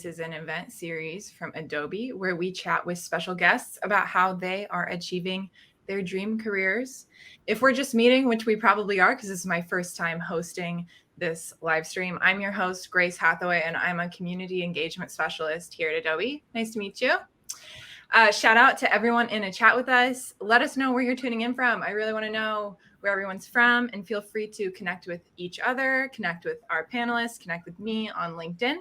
is an event series from Adobe where we chat with special guests about how they are achieving their dream careers. If we're just meeting, which we probably are, because this is my first time hosting this live stream, I'm your host, Grace Hathaway, and I'm a community engagement specialist here at Adobe. Nice to meet you. Shout out to everyone in a chat with us. Let us know where you're tuning in from. I really want to know where everyone's from, and feel free to connect with each other, connect with our panelists, connect with me on LinkedIn.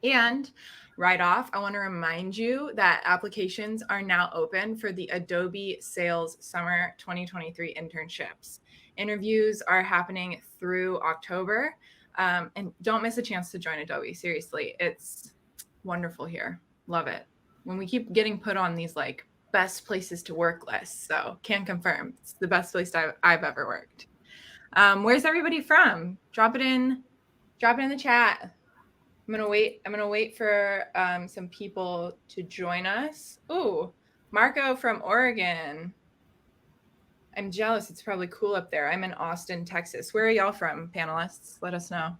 And right off, I want to remind you that applications are now open for the Adobe Sales Summer 2023 internships. Interviews are happening through October, and don't miss a chance to join Adobe. Seriously, it's wonderful here. Love it. When we keep getting put on these like best places to work lists, so can confirm it's the best place I've ever worked. Where's everybody from? Drop it in the chat. I'm gonna wait for some people to join us. Ooh, Marco from Oregon. I'm jealous. It's probably cool up there. I'm in Austin, Texas. Where are y'all from, panelists? Let us know.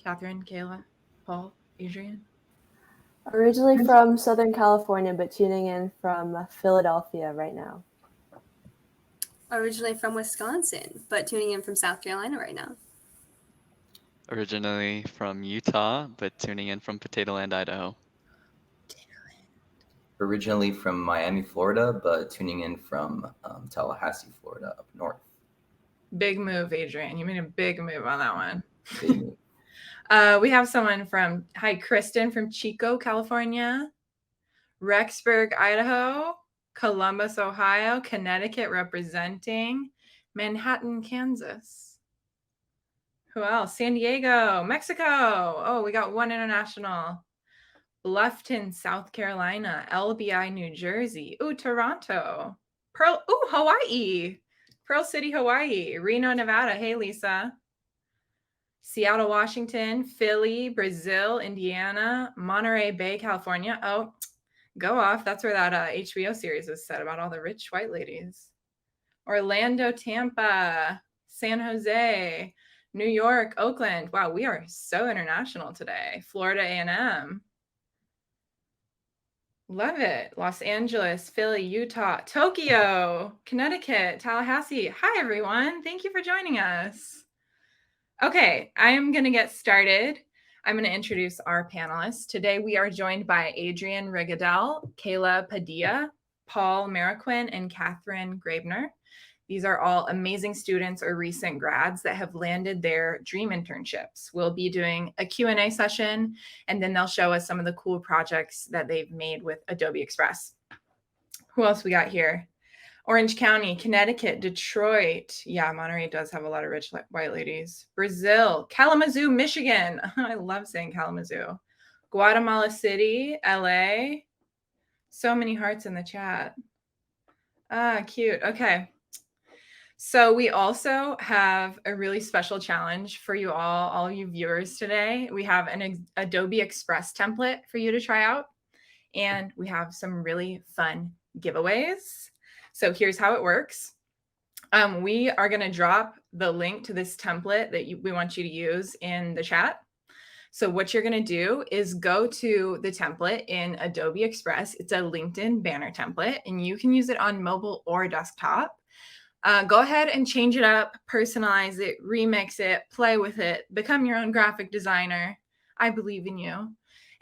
Kathryn, Kayla, Paul, Adrian. Originally from Southern California, but tuning in from Philadelphia right now. Originally from Wisconsin, but tuning in from South Carolina right now. Originally from Utah, but tuning in from Potato Land, Idaho. Originally from Miami, Florida, but tuning in from Tallahassee, Florida, up north. Big move, Adrian. You made a big move on that one. Big move. We have someone Kristen from Chico, California, Rexburg, Idaho, Columbus, Ohio, Connecticut representing, Manhattan, Kansas. Who else? San Diego, Mexico. Oh, we got one international. Bluffton, South Carolina, LBI, New Jersey. Ooh, Toronto. Hawaii. Pearl City, Hawaii. Reno, Nevada. Hey, Lisa. Seattle, Washington, Philly, Brazil, Indiana, Monterey Bay, California. Oh, go off. That's where that HBO series was set about all the rich white ladies. Orlando, Tampa, San Jose, New York, Oakland. Wow, we are so international today. Florida A&M. Love it. Los Angeles, Philly, Utah, Tokyo, Connecticut, Tallahassee. Hi, everyone. Thank you for joining us. Okay, I am going to get started. I'm going to introduce our panelists. Today, we are joined by Adrian Rigadel, Kayla Padilla, Paul Marroquin, and Kathryn Graebner. These are all amazing students or recent grads that have landed their dream internships. We'll be doing a Q&A session, and then they'll show us some of the cool projects that they've made with Adobe Express. Who else we got here? Orange County, Connecticut, Detroit. Yeah, Monterey does have a lot of rich white ladies. Brazil, Kalamazoo, Michigan. I love saying Kalamazoo. Guatemala City, LA. So many hearts in the chat. Ah, cute. Okay. So we also have a really special challenge for you all you viewers today. We have an Adobe Express template for you to try out. And we have some really fun giveaways. So here's how it works. We are going to drop the link to this template that we want you to use in the chat. So what you're going to do is go to the template in Adobe Express. It's a LinkedIn banner template, and you can use it on mobile or desktop. Go ahead and change it up, personalize it, remix it, play with it, become your own graphic designer. I believe in you.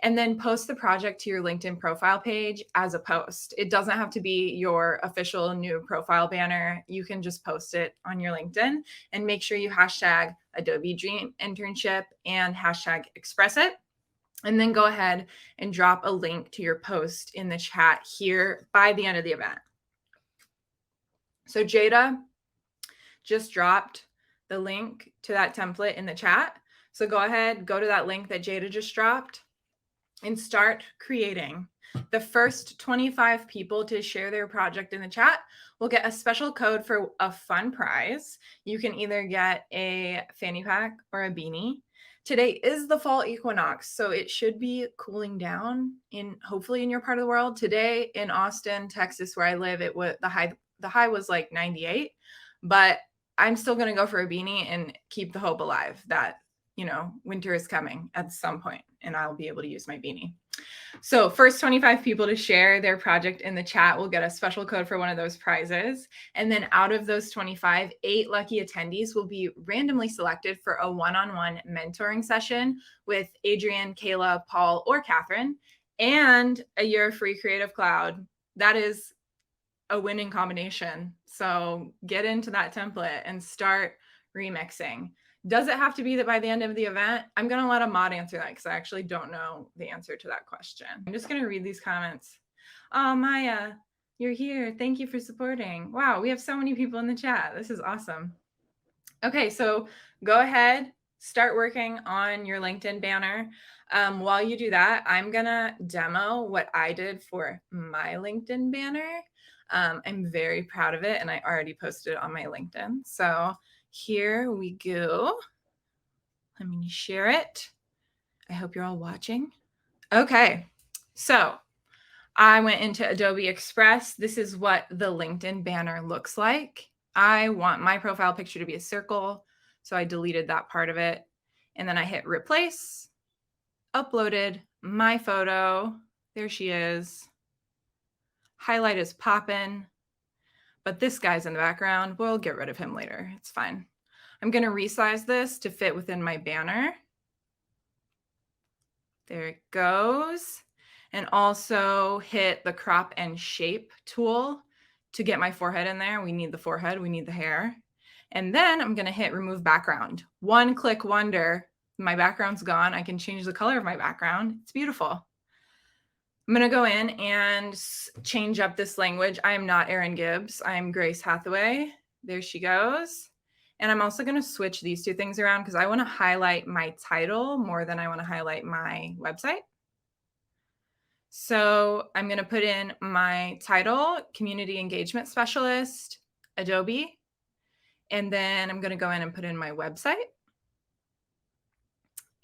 And then post the project to your LinkedIn profile page as a post. It doesn't have to be your official new profile banner. You can just post it on your LinkedIn and make sure you hashtag Adobe Dream Internship and hashtag Express It. And then go ahead and drop a link to your post in the chat here by the end of the event. So Jada just dropped the link to that template in the chat. So go ahead, go to that link that Jada just dropped and start creating. The first 25 people to share their project in the chat will get a special code for a fun prize. You can either get a fanny pack or a beanie. Today is the fall equinox, so it should be cooling down hopefully in your part of the world. Today in Austin, Texas, where I live, it was the high was like 98, but I'm still going to go for a beanie and keep the hope alive that, winter is coming at some point. and I'll be able to use my beanie. So first 25 people to share their project in the chat will get a special code for one of those prizes. And then out of those 25, 8 lucky attendees will be randomly selected for a one-on-one mentoring session with Adrian, Kayla, Paul, or Kathryn, and a year of free Creative Cloud. That is a winning combination. So get into that template and start remixing. Does it have to be that by the end of the event? I'm going to let a mod answer that because I actually don't know the answer to that question. I'm just going to read these comments. Oh, Maya, you're here. Thank you for supporting. Wow, we have so many people in the chat. This is awesome. Okay, so go ahead, start working on your LinkedIn banner. While you do that, I'm going to demo what I did for my LinkedIn banner. I'm very proud of it, and I already posted it on my LinkedIn. So here we go. Let me share it. I hope you're all watching. Okay, so I went into Adobe Express. This is what the LinkedIn banner looks like. I want my profile picture to be a circle, so I deleted that part of it. And then I hit replace, uploaded my photo. There she is. Highlight is poppin', but this guy's in the background. We'll get rid of him later. It's fine. I'm going to resize this to fit within my banner. There it goes. And also hit the crop and shape tool to get my forehead in there. We need the forehead, we need the hair. And then I'm going to hit remove background. One click wonder. My background's gone. I can change the color of my background. It's beautiful. I'm going to go in and change up this language. I am not Erin Gibbs. I'm Grace Hathaway. There she goes. And I'm also going to switch these two things around because I want to highlight my title more than I want to highlight my website. So I'm going to put in my title, Community Engagement Specialist, Adobe. And then I'm going to go in and put in my website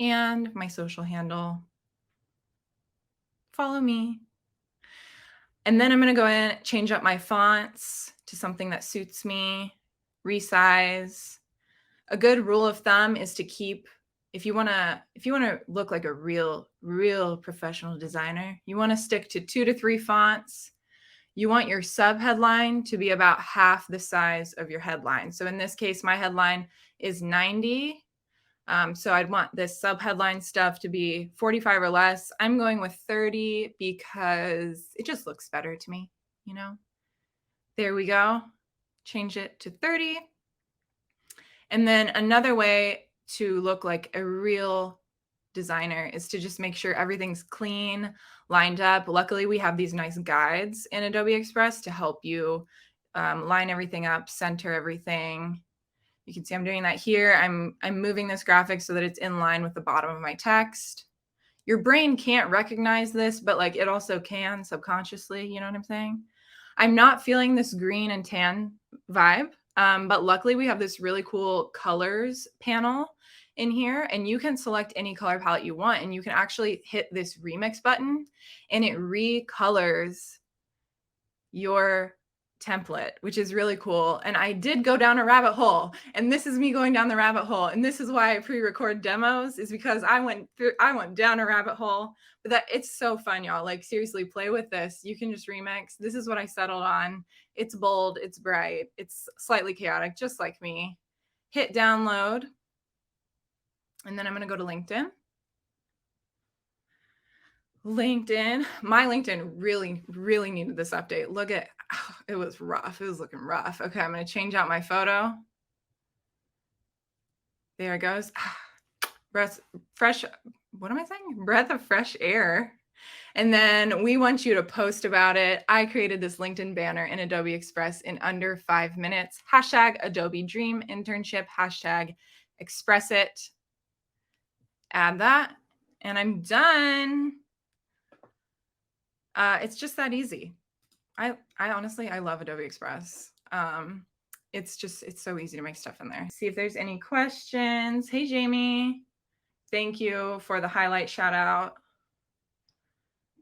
and my social handle. Follow me. And then I'm going to go in, change up my fonts to something that suits me, resize. A good rule of thumb is to keep, if you want to look like a real professional designer, you want to stick to 2 to 3 fonts. You want your sub headline to be about half the size of your headline. So in this case, my headline is 90. So I'd want this sub headline stuff to be 45 or less. I'm going with 30 because it just looks better to me, you know? There we go. Change it to 30. And then another way to look like a real designer is to just make sure everything's clean, lined up. Luckily, we have these nice guides in Adobe Express to help you line everything up, center everything. You can see I'm doing that here. I'm moving this graphic so that it's in line with the bottom of my text. Your brain can't recognize this, but like it also can subconsciously, you know what I'm saying? I'm not feeling this green and tan vibe, but luckily we have this really cool colors panel in here, and you can select any color palette you want, and you can actually hit this remix button and it recolors your template, which is really cool. And I did go down a rabbit hole, and this is me going down the rabbit hole. And this is why I pre-record demos, is because I went down a rabbit hole. But that it's so fun, y'all. Like seriously, play with this. You can just remix. This is what I settled on. It's bold, it's bright, it's slightly chaotic, just like me. Hit download. And then I'm gonna go to LinkedIn. My LinkedIn really needed this update. Look at, it was rough. It was looking rough. Okay, I'm going to change out my photo. There it goes. Breath of fresh air. And then we want you to post about it. I created this LinkedIn banner in Adobe Express in under 5 minutes. Hashtag Adobe Dream Internship, hashtag Express It. Add that, and I'm done. It's just that easy. I honestly, I love Adobe Express. It's so easy to make stuff in there. See if there's any questions. Hey, Jamie. Thank you for the highlight shout out.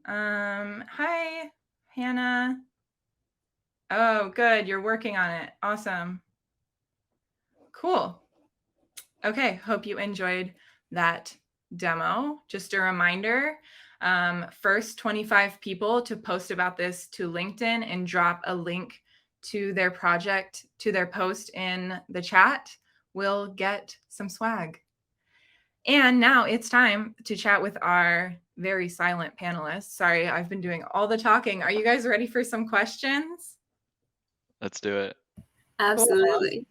Hi, Hannah. Oh, good. You're working on it. Awesome. Cool. Okay. Hope you enjoyed that demo. Just a reminder, first 25 people to post about this to LinkedIn and drop a link to their project, to their post in the chat will get some swag. And now it's time to chat with our very silent panelists. Sorry, I've been doing all the talking. Are you guys ready for some questions? Let's do it. Absolutely.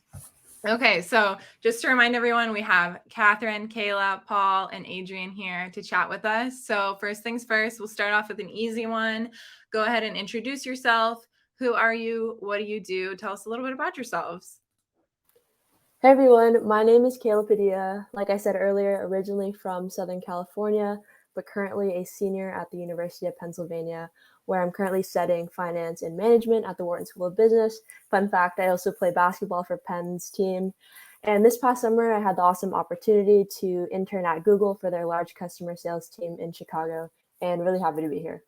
Okay, so just to remind everyone, we have Kathryn, Kayla, Paul, and Adrian here to chat with us. So first things first, we'll start off with an easy one. Go ahead and introduce yourself. Who are you? What do you do? Tell us a little bit about yourselves. Hey everyone, my name is Kayla Padilla. Like I said earlier, originally from Southern California, but currently a senior at the University of Pennsylvania, where I'm currently studying finance and management at the Wharton School of Business. Fun fact, I also play basketball for Penn's team. And this past summer, I had the awesome opportunity to intern at Google for their large customer sales team in Chicago, and really happy to be here.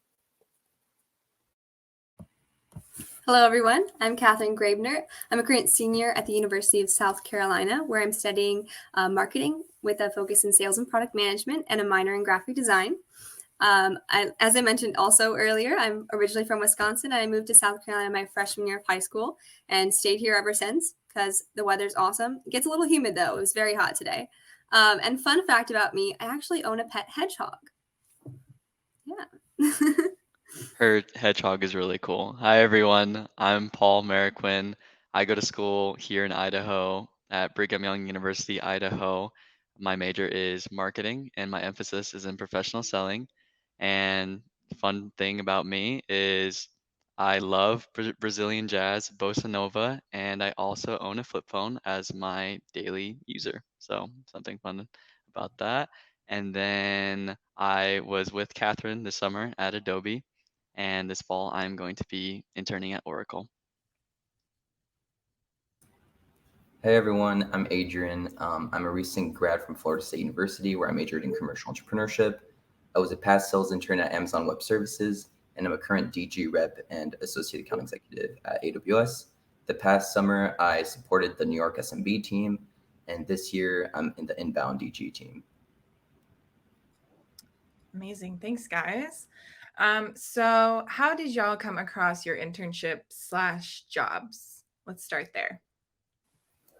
Hello, everyone. I'm Kathryn Graebner. I'm a current senior at the University of South Carolina, where I'm studying marketing with a focus in sales and product management and a minor in graphic design. As I mentioned also earlier, I'm originally from Wisconsin. I moved to South Carolina my freshman year of high school and stayed here ever since because the weather's awesome. It gets a little humid, though. It was very hot today. And fun fact about me, I actually own a pet hedgehog. Yeah. Her hedgehog is really cool. Hi, everyone. I'm Paul Marroquin. I go to school here in Idaho at Brigham Young University, Idaho. My major is marketing, and my emphasis is in professional selling. And fun thing about me is I love Brazilian jazz, bossa nova, and I also own a flip phone as my daily user. So something fun about that. And then I was with Kathryn this summer at Adobe. And this fall, I'm going to be interning at Oracle. Hey everyone, I'm Adrian. I'm a recent grad from Florida State University where I majored in commercial entrepreneurship. I was a past sales intern at Amazon Web Services, and I'm a current DG rep and associate account executive at AWS. The past summer, I supported the New York SMB team, and this year I'm in the inbound DG team. Amazing. Thanks, guys. So how did y'all come across your internship/jobs? Let's start there.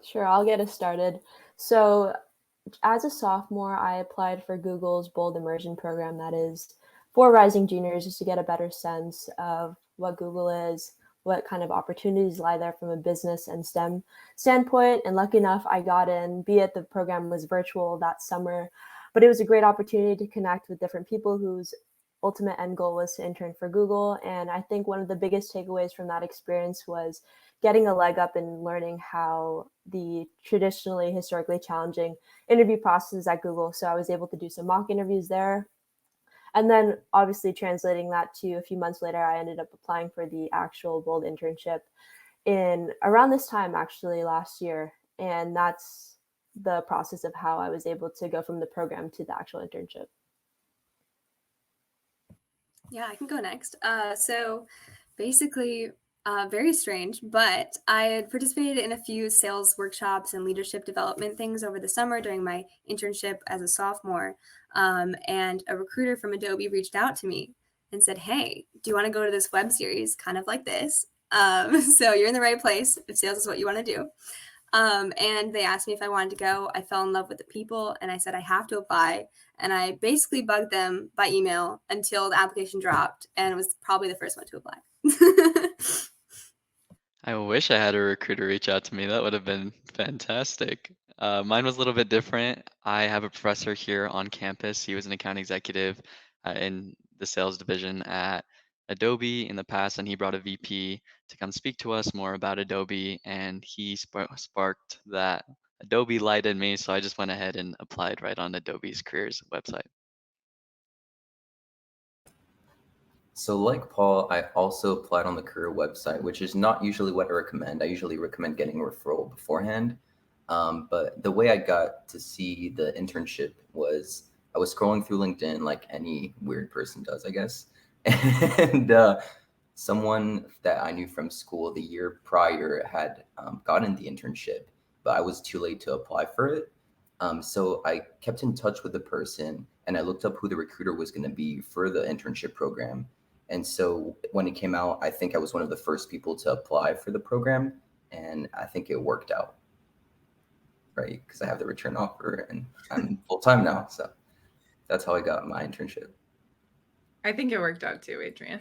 Sure, I'll get us started. So as a sophomore, I applied for Google's Bold Immersion program that is for rising juniors, just to get a better sense of what Google is, what kind of opportunities lie there from a business and STEM standpoint. And lucky enough, I got in, be it the program was virtual that summer, but it was a great opportunity to connect with different people whose ultimate end goal was to intern for Google. And I think one of the biggest takeaways from that experience was getting a leg up in learning how the traditionally historically challenging interview processes at Google. So I was able to do some mock interviews there. And then obviously translating that to a few months later, I ended up applying for the actual Bold internship in around this time, actually last year. And that's the process of how I was able to go from the program to the actual internship. Yeah, I can go next. So basically, very strange, but I had participated in a few sales workshops and leadership development things over the summer during my internship as a sophomore. And a recruiter from Adobe reached out to me and said, "Hey, do you want to go to this web series kind of like this? So you're in the right place if sales is what you want to do." And they asked me if I wanted to go. I fell in love with the people and I said, I have to apply. And I basically bugged them by email until the application dropped, and it was probably the first one to apply. I wish I had a recruiter reach out to me. That would have been fantastic. Mine was a little bit different. I have a professor here on campus. He was an account executive in the sales division at Adobe in the past, and he brought a VP to come speak to us more about Adobe, and he sparked that Adobe light in me, so I just went ahead and applied right on Adobe's careers website. So like Paul, I also applied on the career website, which is not usually what I recommend. I usually recommend getting a referral beforehand. But the way I got to see the internship was I was scrolling through LinkedIn like any weird person does, I guess. And someone that I knew from school the year prior had gotten the internship, but I was too late to apply for it. So I kept in touch with the person and I looked up who the recruiter was going to be for the internship program. And so when it came out, I think I was one of the first people to apply for the program. And I think it worked out, right? Because I have the return offer and I'm full time now. So that's how I got my internship. I think it worked out too, Adrian.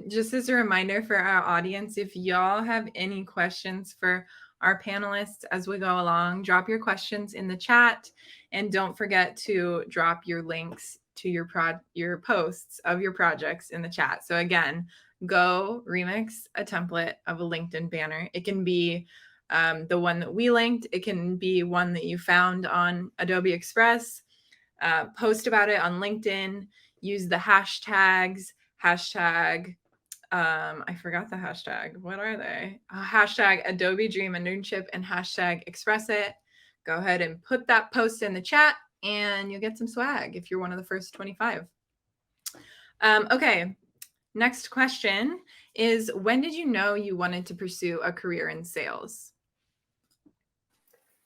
Just as a reminder for our audience, if y'all have any questions for our panelists as we go along, drop your questions in the chat, and don't forget to drop your links to your posts of your projects in the chat. So again, go remix a template of a LinkedIn banner. It can be the one that we linked. It can be one that you found on Adobe Express. Post about it on LinkedIn. Use the hashtags. Hashtag, I forgot the hashtag. What are they? Hashtag Adobe Dream Internship and hashtag Express It. Go ahead and put that post in the chat and you'll get some swag if you're one of the first 25. Okay, next question is, when did you know you wanted to pursue a career in sales?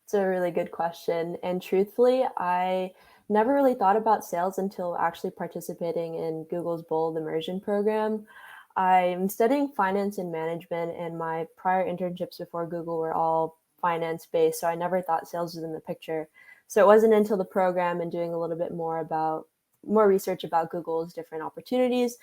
It's a really good question. And truthfully, I never really thought about sales until actually participating in Google's Bold Immersion program. I'm studying finance and management, and my prior internships before Google were all finance based, so I never thought sales was in the picture. So it wasn't until the program and doing a little bit more research about Google's different opportunities,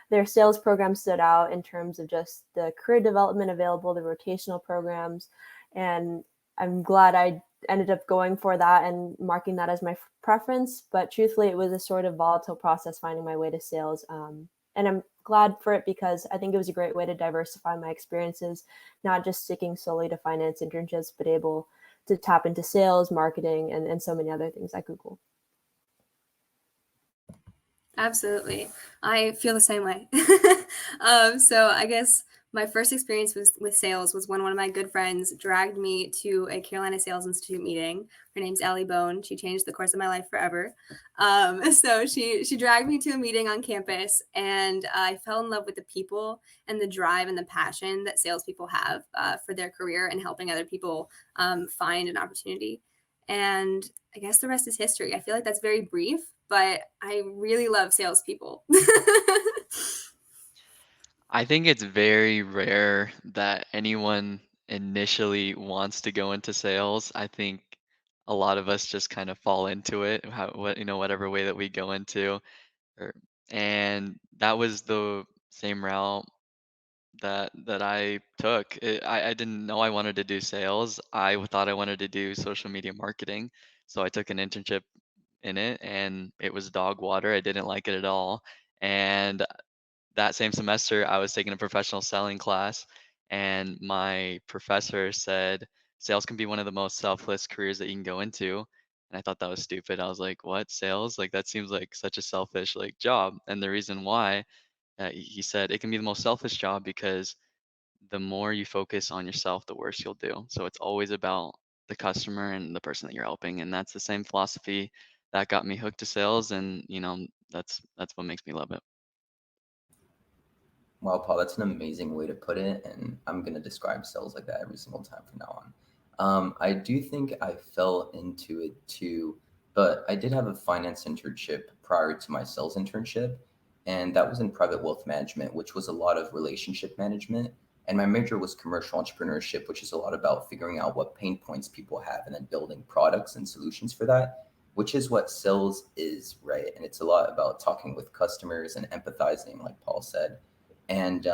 their sales program stood out in terms of just the career development available, the rotational programs, and I'm glad I ended up going for that and marking that as my preference. But truthfully, it was a sort of volatile process finding my way to sales. And I'm glad for it because I think it was a great way to diversify my experiences, not just sticking solely to finance internships, but able to tap into sales, marketing, and so many other things at Google. Absolutely. I feel the same way. So I guess my first experience with sales was when one of my good friends dragged me to a Carolina Sales Institute meeting. Her name's Allie Bone. She changed the course of my life forever. So she dragged me to a meeting on campus, and I fell in love with the people and the drive and the passion that salespeople have for their career and helping other people find an opportunity. And I guess the rest is history. I feel like that's very brief, but I really love salespeople. I think it's very rare that anyone initially wants to go into sales. I think a lot of us just kind of fall into it, whatever way that we go into, or, and that was the same route that I took. I didn't know I wanted to do sales. I thought I wanted to do social media marketing, so I took an internship in it, and it was dog water. I didn't like it at all, and that same semester, I was taking a professional selling class, and my professor said sales can be one of the most selfless careers that you can go into. And I thought that was stupid. I was like, "What? Sales? Like that seems like such a selfish like job." And the reason why, he said it can be the most selfish job because the more you focus on yourself, the worse you'll do. So it's always about the customer and the person that you're helping. And that's the same philosophy that got me hooked to sales. And that's what makes me love it. Wow, Paul, that's an amazing way to put it, and I'm going to describe sales like that every single time from now on. I do think I fell into it too, but I did have a finance internship prior to my sales internship, and that was in private wealth management, which was a lot of relationship management. And my major was commercial entrepreneurship, which is a lot about figuring out what pain points people have and then building products and solutions for that, which is what sales is, right? And it's a lot about talking with customers and empathizing, like Paul said. And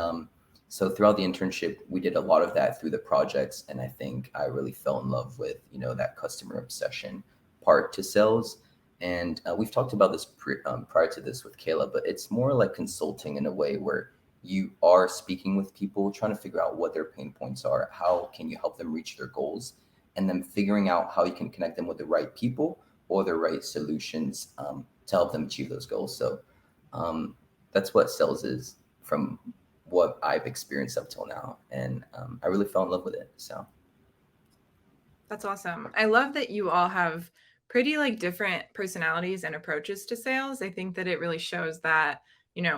so throughout the internship, we did a lot of that through the projects. And I think I really fell in love with, that customer obsession part to sales. And we've talked about this prior to this with Kayla, but it's more like consulting in a way where you are speaking with people, trying to figure out what their pain points are, how can you help them reach their goals, and then figuring out how you can connect them with the right people or the right solutions to help them achieve those goals. So that's what sales is from what I've experienced up till now. And I really fell in love with it. So that's awesome. I love that you all have pretty like different personalities and approaches to sales. I think that it really shows that,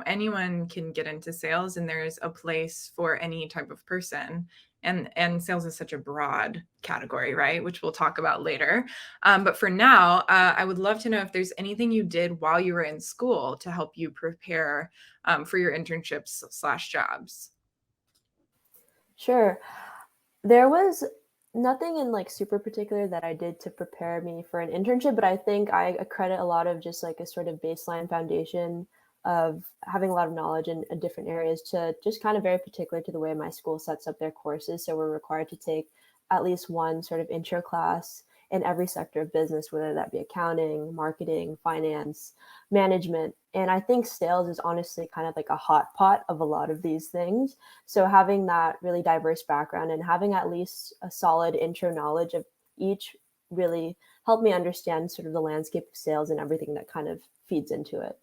anyone can get into sales and there's a place for any type of person. And sales is such a broad category, right? Which we'll talk about later. But for now, I would love to know if there's anything you did while you were in school to help you prepare for your internships/jobs. Sure. There was nothing in like super particular that I did to prepare me for an internship, but I think I accredit a lot of just like a sort of baseline foundation of having a lot of knowledge in different areas to just kind of very particular to the way my school sets up their courses. So we're required to take at least one sort of intro class in every sector of business, whether that be accounting, marketing, finance, management. And I think sales is honestly kind of like a hot pot of a lot of these things. So having that really diverse background and having at least a solid intro knowledge of each really helped me understand sort of the landscape of sales and everything that kind of feeds into it.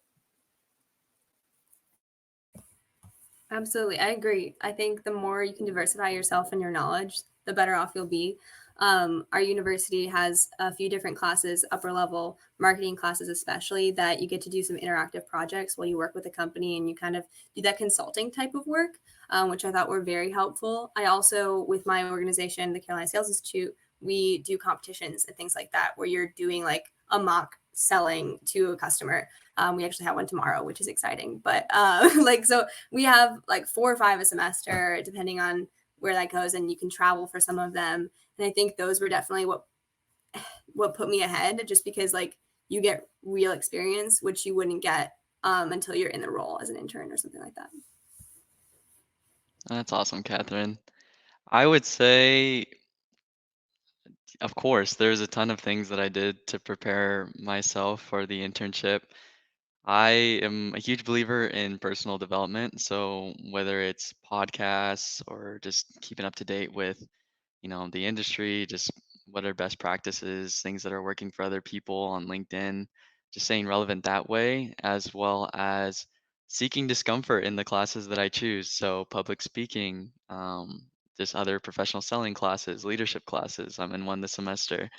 Absolutely. I agree. I think the more you can diversify yourself and your knowledge, the better off you'll be. Our university has a few different classes, upper level marketing classes, especially, that you get to do some interactive projects while you work with a company and you kind of do that consulting type of work, which I thought were very helpful. I also, with my organization, the Carolina Sales Institute, we do competitions and things like that, where you're doing like a mock selling to a customer. We actually have one tomorrow, which is exciting. But so we have like 4 or 5 a semester, depending on where that goes, and you can travel for some of them. And I think those were definitely what put me ahead, just because like you get real experience, which you wouldn't get until you're in the role as an intern or something like that. That's awesome, Kathryn. I would say, of course, there's a ton of things that I did to prepare myself for the internship. I am a huge believer in personal development. So whether it's podcasts or just keeping up to date with, the industry, just what are best practices, things that are working for other people on LinkedIn, just staying relevant that way, as well as seeking discomfort in the classes that I choose. So public speaking, just other professional selling classes, leadership classes. I'm in one this semester.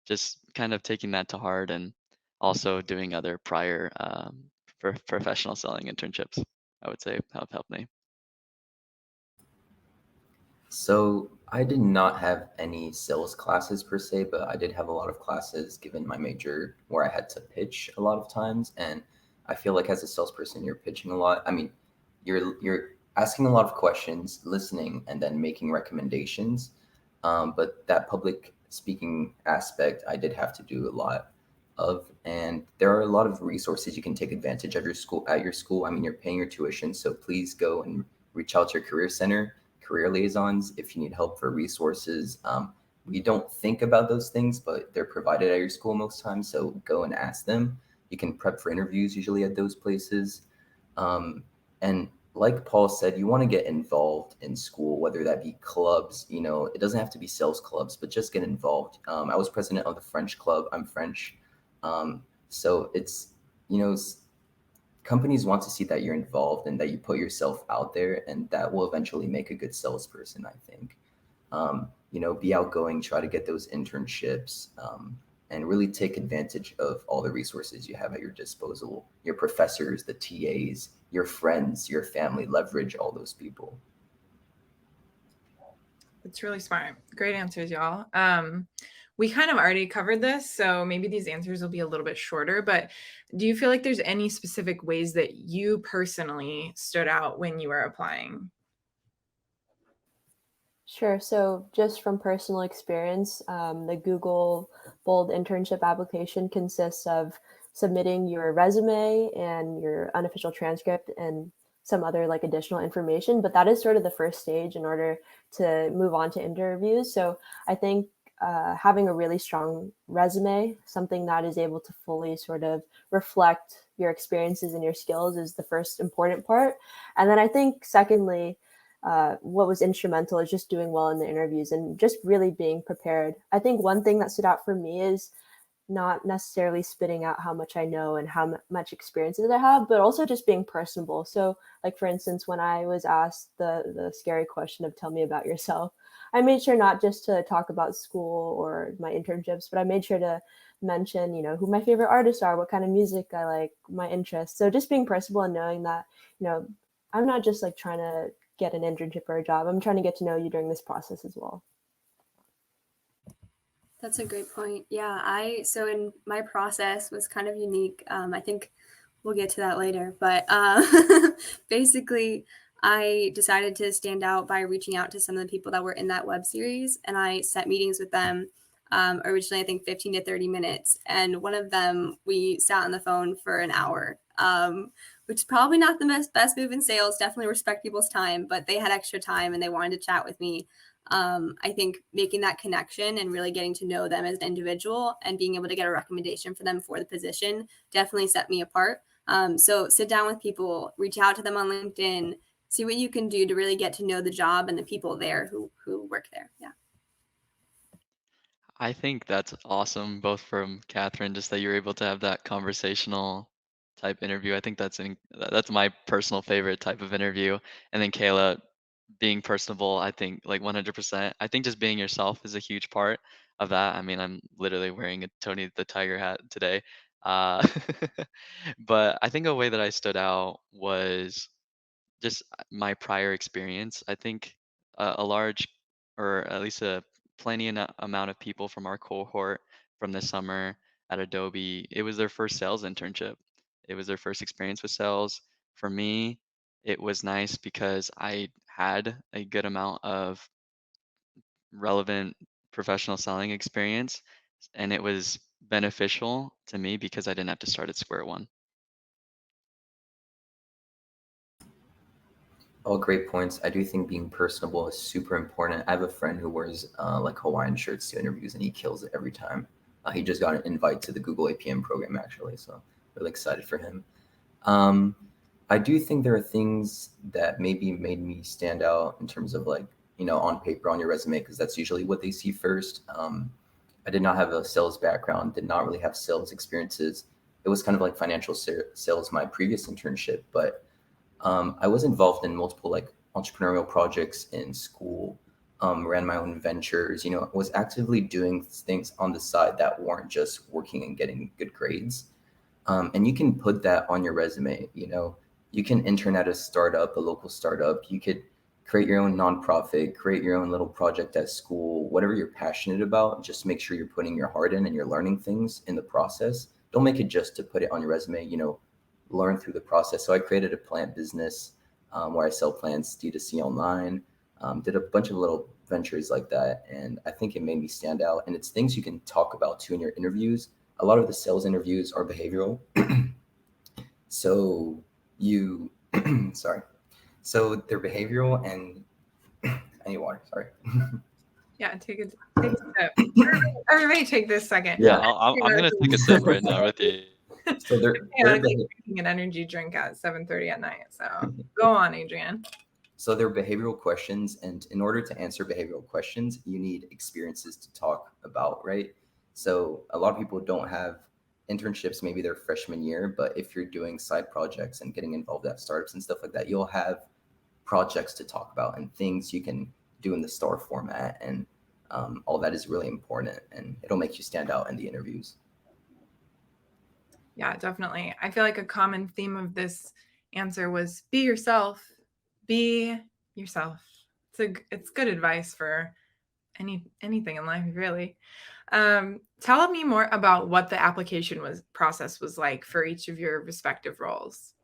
Just kind of taking that to heart and also doing other prior professional selling internships, I would say have helped me. So I did not have any sales classes per se, but I did have a lot of classes given my major where I had to pitch a lot of times. And I feel like as a salesperson, you're pitching a lot. I mean, you're asking a lot of questions, listening, and then making recommendations. But that public speaking aspect, I did have to do a lot of, and there are a lot of resources you can take advantage of your school. I mean, you're paying your tuition, so please go and reach out to your career center, career liaisons if you need help for resources. We don't think about those things, but they're provided at your school most times, so go and ask them. You can prep for interviews usually at those places. And like Paul said, you want to get involved in school, whether that be clubs, it doesn't have to be sales clubs, but just get involved. I was president of the French club. I'm French. So it's, companies want to see that you're involved and that you put yourself out there, and that will eventually make a good salesperson, I think. Be outgoing, try to get those internships, and really take advantage of all the resources you have at your disposal. Your professors, the TAs, your friends, your family, leverage all those people. That's really smart. Great answers, y'all. We kind of already covered this, so maybe these answers will be a little bit shorter, but do you feel like there's any specific ways that you personally stood out when you were applying? Sure. So just from personal experience, the Google Bold internship application consists of submitting your resume and your unofficial transcript and some other like additional information, but that is sort of the first stage in order to move on to interviews. So I think having a really strong resume, something that is able to fully sort of reflect your experiences and your skills, is the first important part. And then I think secondly, what was instrumental is just doing well in the interviews and just really being prepared. I think one thing that stood out for me is not necessarily spitting out how much I know and how much experiences I have, but also just being personable. So like, for instance, when I was asked the scary question of tell me about yourself, I made sure not just to talk about school or my internships, but I made sure to mention, who my favorite artists are, what kind of music I like, my interests. So just being personable and knowing that, I'm not just like trying to get an internship or a job. I'm trying to get to know you during this process as well. That's a great point. Yeah, so in my process was kind of unique. I think we'll get to that later, but basically I decided to stand out by reaching out to some of the people that were in that web series, and I set meetings with them. Originally, I think 15 to 30 minutes, and one of them we sat on the phone for an hour, which is probably not the best move in sales. Definitely respect people's time, but they had extra time and they wanted to chat with me. I think making that connection and really getting to know them as an individual and being able to get a recommendation for them for the position definitely set me apart. So sit down with people, reach out to them on LinkedIn, see what you can do to really get to know the job and the people there who work there. Yeah. I think that's awesome, both from Kathryn, just that you're able to have that conversational type interview. I think that's my personal favorite type of interview. And then Kayla, being personable, I think like 100%. I think just being yourself is a huge part of that. I mean, I'm literally wearing a Tony the Tiger hat today. Uh, but I think a way that I stood out was just my prior experience. I think a large, or at least a plenty amount of people from our cohort from this summer at Adobe, it was their first sales internship. It was their first experience with sales. For me, it was nice because I had a good amount of relevant professional selling experience, and it was beneficial to me because I didn't have to start at square one. All great points. I do think being personable is super important. I have a friend who wears like Hawaiian shirts to interviews, and he kills it every time. He just got an invite to the Google APM program, actually, so really excited for him. I do think there are things that maybe made me stand out in terms of like, on paper on your resume, because that's usually what they see first. I did not have a sales background, did not really have sales experiences. It was kind of like financial sales, my previous internship, but I was involved in multiple like entrepreneurial projects in school, ran my own ventures, was actively doing things on the side that weren't just working and getting good grades. And you can put that on your resume. You can intern at a startup, a local startup. You could create your own nonprofit, create your own little project at school, whatever you're passionate about. Just make sure you're putting your heart in and you're learning things in the process. Don't make it just to put it on your resume, learn through the process. So I created a plant business where I sell plants D2C online, did a bunch of little ventures like that. And I think it made me stand out. And it's things you can talk about too in your interviews. A lot of the sales interviews are behavioral. So sorry. So they're behavioral and I need water, sorry. Yeah, take a sip. Everybody take this second. Yeah, I'm gonna take a sip right now with you. So they're drinking an energy drink at 7:30 at night. So go on, Adrian. So they're behavioral questions, and in order to answer behavioral questions, you need experiences to talk about, right? So a lot of people don't have internships, maybe their freshman year, but if you're doing side projects and getting involved at startups and stuff like that, you'll have projects to talk about and things you can do in the STAR format, and all that is really important, and it'll make you stand out in the interviews. Yeah, definitely. I feel like a common theme of this answer was be yourself. Be yourself. It's good advice for anything in life, really. Tell me more about what the application process was like for each of your respective roles.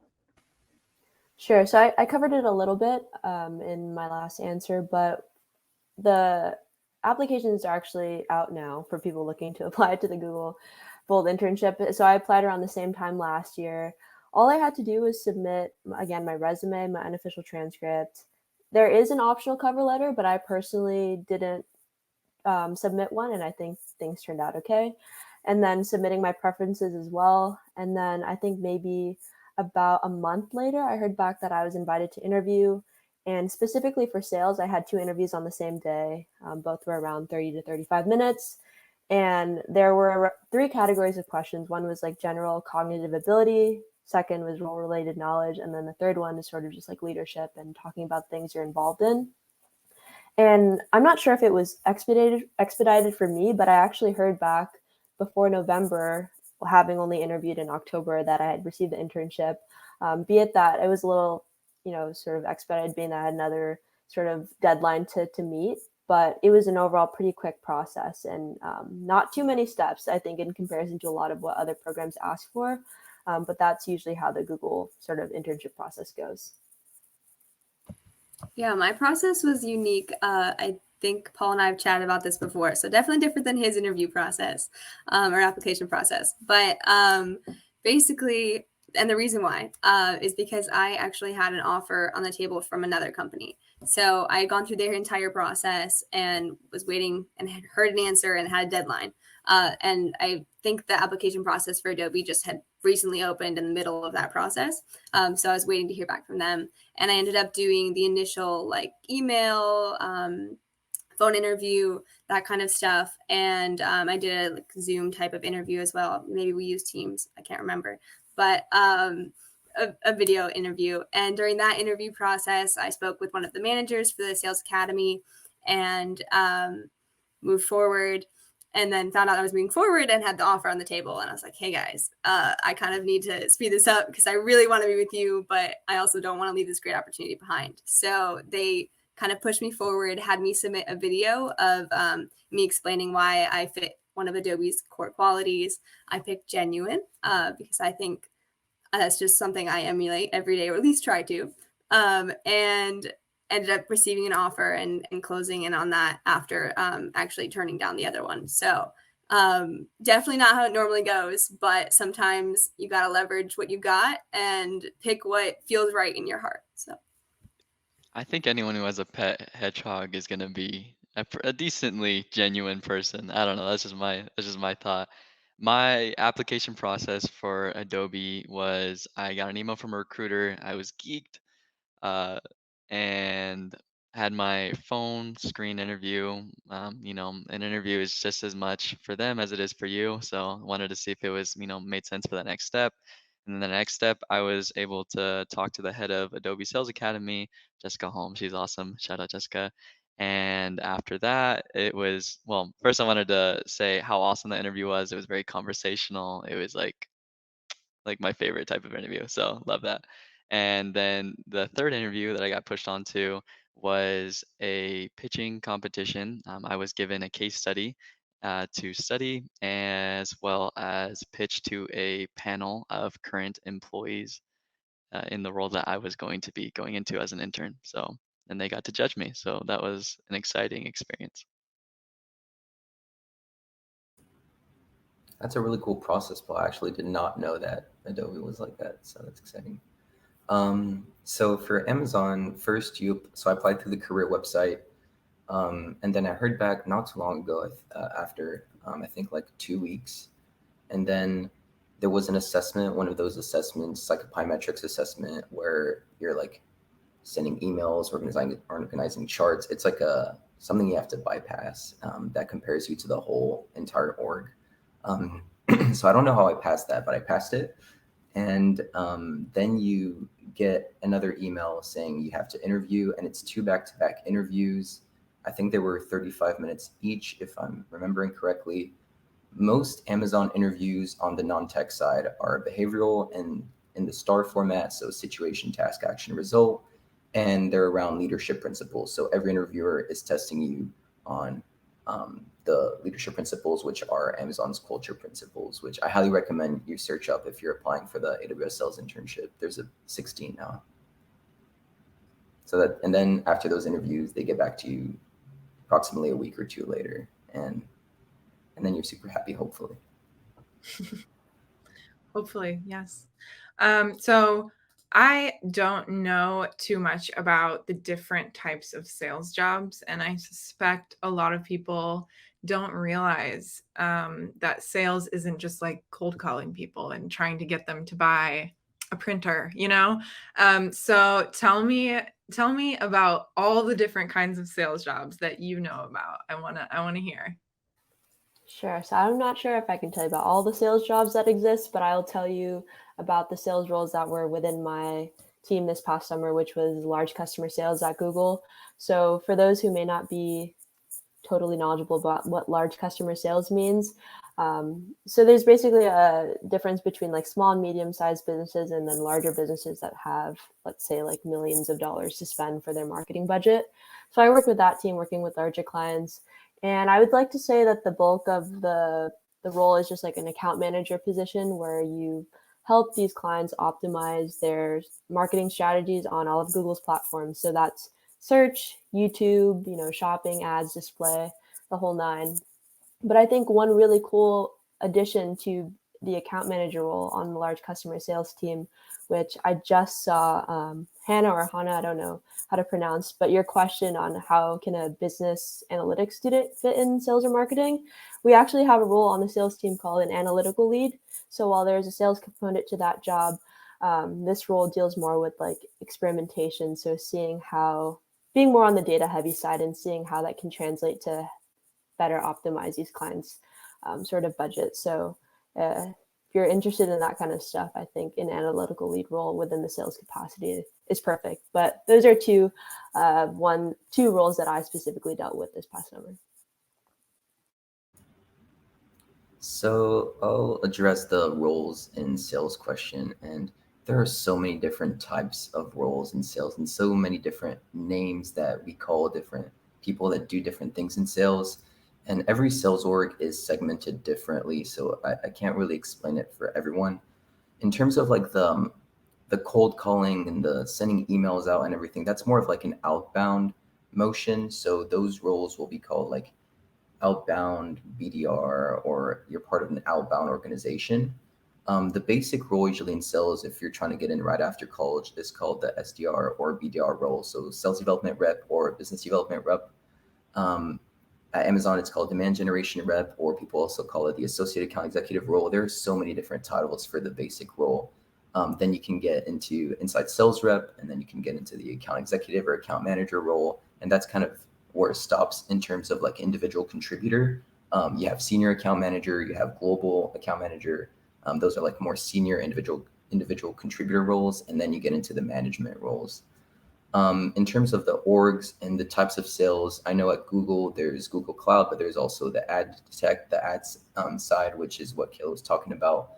Sure. So I covered it a little bit in my last answer, but the applications are actually out now for people looking to apply to the Google Bold internship. So I applied around the same time last year. All I had to do was submit, again, my resume, my unofficial transcript. There is an optional cover letter, but I personally didn't submit one, and I think things turned out okay. And then submitting my preferences as well. And then I think maybe about a month later, I heard back that I was invited to interview. And specifically for sales, I had 2 interviews on the same day. Both were around 30 to 35 minutes. And there were 3 categories of questions. One was like general cognitive ability. Second was role-related knowledge. And then the third one is sort of just like leadership and talking about things you're involved in. And I'm not sure if it was expedited for me, but I actually heard back before November, having only interviewed in October, that I had received the internship. Be it that it was a little, sort of expedited, being that I had another sort of deadline to meet. But it was an overall pretty quick process and not too many steps, I think, in comparison to a lot of what other programs ask for. But that's usually how the Google sort of internship process goes. Yeah, my process was unique. I think Paul and I have chatted about this before, so definitely different than his interview process or application process. But basically, and the reason why is because I actually had an offer on the table from another company. So I had gone through their entire process and was waiting and had heard an answer and had a deadline. And I think the application process for Adobe just had recently opened in the middle of that process. So I was waiting to hear back from them. And I ended up doing the initial like email, phone interview, that kind of stuff. And I did a like Zoom type of interview as well. Maybe we used Teams. I can't remember. But a video interview. And during that interview process, I spoke with one of the managers for the Sales Academy and moved forward. And then found out I was moving forward and had the offer on the table. And I was like, hey guys, I kind of need to speed this up because I really want to be with you, but I also don't want to leave this great opportunity behind. So they kind of pushed me forward, had me submit a video of me explaining why I fit one of Adobe's core qualities. I picked genuine because I think that's just something I emulate every day, or at least try to. And ended up receiving an offer and closing in on that after actually turning down the other one. So definitely not how it normally goes, but sometimes you got to leverage what you got and pick what feels right in your heart. So I think anyone who has a pet hedgehog is gonna be a decently genuine person. I don't know. That's just my thought. My application process for Adobe was I got an email from a recruiter. I was geeked, uh, and had my phone screen interview. An interview is just as much for them as it is for you. So I wanted to see if it was, made sense for the next step. And then the next step, I was able to talk to the head of Adobe Sales Academy, Jessica Holmes. She's awesome. Shout out, Jessica. And after that, it was, well, first I wanted to say how awesome the interview was. It was very conversational. It was like my favorite type of interview. So love that. And then the third interview that I got pushed onto was a pitching competition. I was given a case study to study as well as pitch to a panel of current employees in the role that I was going to be going into as an intern. So, and they got to judge me. So that was an exciting experience. That's a really cool process, Paul. I actually did not know that Adobe was like that, so that's exciting. So for Amazon, so I applied through the career website, and then I heard back not too long ago after I think like 2 weeks, and then there was an assessment, one of those assessments, like a Pymetrics assessment, where you're like sending emails, organizing charts. It's like something you have to bypass that compares you to the whole entire org. So I don't know how I passed that, but I passed it. And then you get another email saying you have to interview, and it's 2 back-to-back interviews. I think they were 35 minutes each, if I'm remembering correctly. Most Amazon interviews on the non-tech side are behavioral and in the STAR format, so situation, task, action, result, and they're around leadership principles. So every interviewer is testing you on the leadership principles, which are Amazon's culture principles, which I highly recommend you search up if you're applying for the AWS sales internship. There's 16 now. And then after those interviews, they get back to you approximately a week or 2 later, and then you're super happy, hopefully. Hopefully, yes. So I don't know too much about the different types of sales jobs, and I suspect a lot of people don't realize that sales isn't just like cold calling people and trying to get them to buy a printer, So tell me about all the different kinds of sales jobs that you know about. I wanna hear. Sure. So I'm not sure if I can tell you about all the sales jobs that exist, but I'll tell you about the sales roles that were within my team this past summer, which was large customer sales at Google. So for those who may not be totally knowledgeable about what large customer sales means, So there's basically a difference between like small and medium-sized businesses and then larger businesses that have, let's say, like millions of dollars to spend for their marketing budget. So I work with that team, working with larger clients. And I would like to say that the bulk of the role is just like an account manager position where you help these clients optimize their marketing strategies on all of Google's platforms. So that's search, YouTube, shopping, ads, display, the whole nine. But I think one really cool addition to the account manager role on the large customer sales team, which I just saw, Hannah or Hannah, I don't know how to pronounce, but your question on how can a business analytics student fit in sales or marketing, we actually have a role on the sales team called an analytical lead. So while there's a sales component to that job, this role deals more with like experimentation. So being more on the data heavy side and seeing how that can translate to better optimize these clients' sort of budget. So if you're interested in that kind of stuff, I think an analytical lead role within the sales capacity is perfect. But those are two roles that I specifically dealt with this past summer. So I'll address the roles in sales question. And there are so many different types of roles in sales and so many different names that we call different people that do different things in sales. And every sales org is segmented differently, so I can't really explain it for everyone. In terms of like the cold calling and the sending emails out and everything, that's more of like an outbound motion. So those roles will be called like outbound BDR, or you're part of an outbound organization. The basic role usually in sales, if you're trying to get in right after college, is called the SDR or BDR role. So sales development rep or business development rep. At Amazon, it's called demand generation rep, or people also call it the associate account executive role. There are so many different titles for the basic role. Then you can get into inside sales rep, and then you can get into the account executive or account manager role. And that's kind of where it stops in terms of like individual contributor. You have senior account manager, you have global account manager. Those are like more senior individual contributor roles. And then you get into the management roles. In terms of the orgs and the types of sales, I know at Google, there's Google Cloud, but there's also the ad tech, the ads side, which is what Kayla was talking about.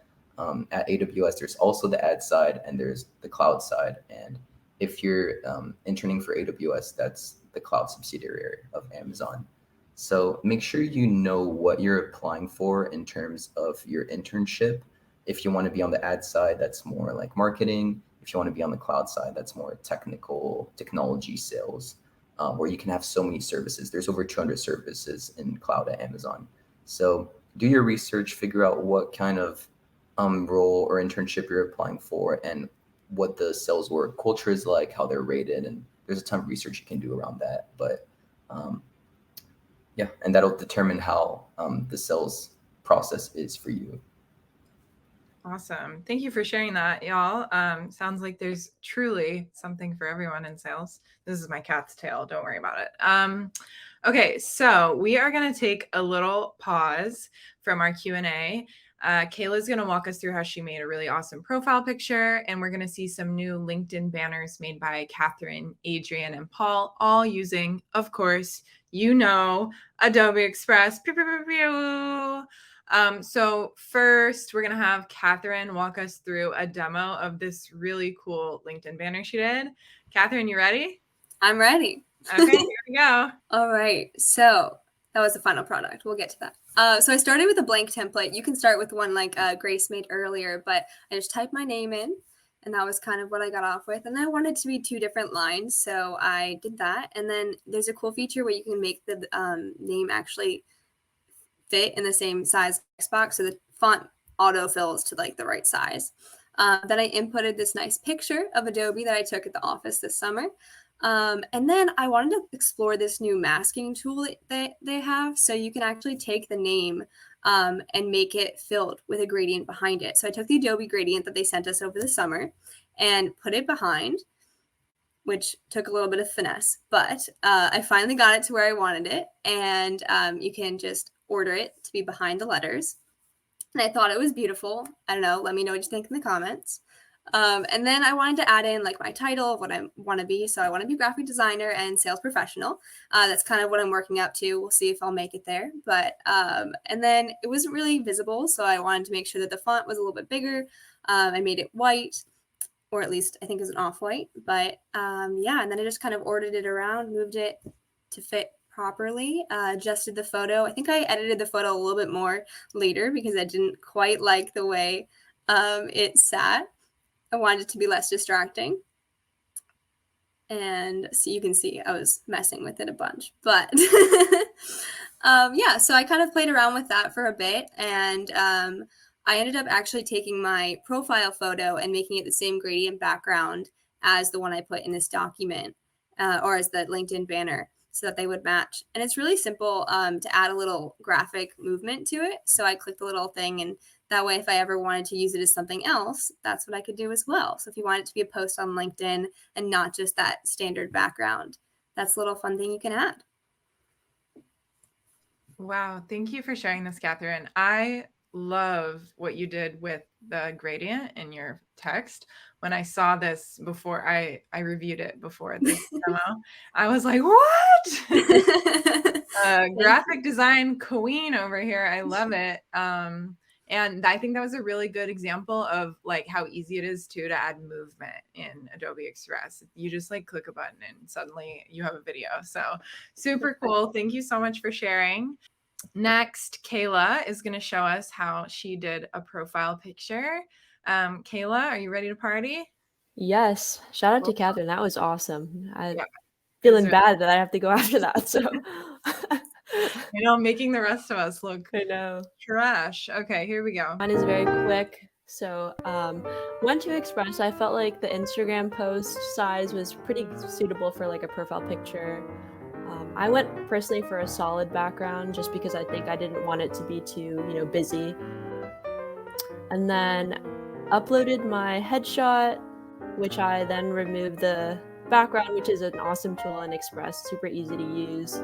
At AWS, there's also the ad side and there's the cloud side. And if you're interning for AWS, that's the cloud subsidiary of Amazon. So make sure you know what you're applying for in terms of your internship. If you want to be on the ad side, that's more like marketing. If you want to be on the cloud side, that's more technology sales, where you can have so many services. There's over 200 services in cloud at Amazon. So do your research, figure out what kind of role or internship you're applying for and what the sales work culture is like, how they're rated. And there's a ton of research you can do around that. But yeah, and that'll determine how the sales process is for you. Awesome. Thank you for sharing that, y'all. Sounds like there's truly something for everyone in sales. This is my cat's tail. Don't worry about it. Okay, so we are going to take a little pause from our Q&A. Kayla's going to walk us through how she made a really awesome profile picture, and we're going to see some new LinkedIn banners made by Kathryn, Adrian, and Paul, all using, of course, Adobe Express. Pew, pew, pew, pew. So first, we're going to have Kathryn walk us through a demo of this really cool LinkedIn banner she did. Kathryn, you ready? I'm ready. Okay, here we go. All right. So that was the final product. We'll get to that. So I started with a blank template. You can start with one like Grace made earlier, but I just typed my name in, and that was kind of what I got off with. And I wanted it to be 2 different lines, so I did that. And then there's a cool feature where you can make the name actually fit in the same size text box, so the font autofills to like the right size. Then I inputted this nice picture of Adobe that I took at the office this summer. And then I wanted to explore this new masking tool that they have. So you can actually take the name and make it filled with a gradient behind it. So I took the Adobe gradient that they sent us over the summer and put it behind, which took a little bit of finesse, but I finally got it to where I wanted it. And you can just order it to be behind the letters. And I thought it was beautiful. I don't know. Let me know what you think in the comments. And then I wanted to add in like my title of what I want to be. So I want to be graphic designer and sales professional. That's kind of what I'm working up to. We'll see if I'll make it there. But and then it wasn't really visible, so I wanted to make sure that the font was a little bit bigger. I made it white, or at least I think it was an off-white. But yeah, and then I just kind of ordered it around, moved it to fit properly, adjusted the photo. I think I edited the photo a little bit more later because I didn't quite like the way it sat. I wanted it to be less distracting. And so you can see I was messing with it a bunch. But yeah, so I kind of played around with that for a bit. And I ended up actually taking my profile photo and making it the same gradient background as the one I put in this document or as the LinkedIn banner so that they would match. And it's really simple to add a little graphic movement to it. So I clicked the little thing, and that way, if I ever wanted to use it as something else, that's what I could do as well. So if you want it to be a post on LinkedIn and not just that standard background, that's a little fun thing you can add. Wow. Thank you for sharing this, Kathryn. I love what you did with the gradient in your text. When I saw this before, I reviewed it before this demo, I was like, what? Graphic design queen over here. I love it. And I think that was a really good example of like how easy it is to add movement in Adobe Express. You just like click a button and suddenly you have a video. So super cool. Thank you so much for sharing. Next, Kayla is going to show us how she did a profile picture. Kayla, are you ready to party? Yes. Shout out to Kathryn. That was awesome. I'm Yeah. feeling bad that I have to go after that. So, you know, making the rest of us look I know. trash. Okay, here we go. Mine is very quick. So, went to Express. I felt like the Instagram post size was pretty suitable for like a profile picture. I went personally for a solid background just because I think I didn't want it to be too, busy. And then uploaded my headshot, which I then removed the background, which is an awesome tool in Express, super easy to use.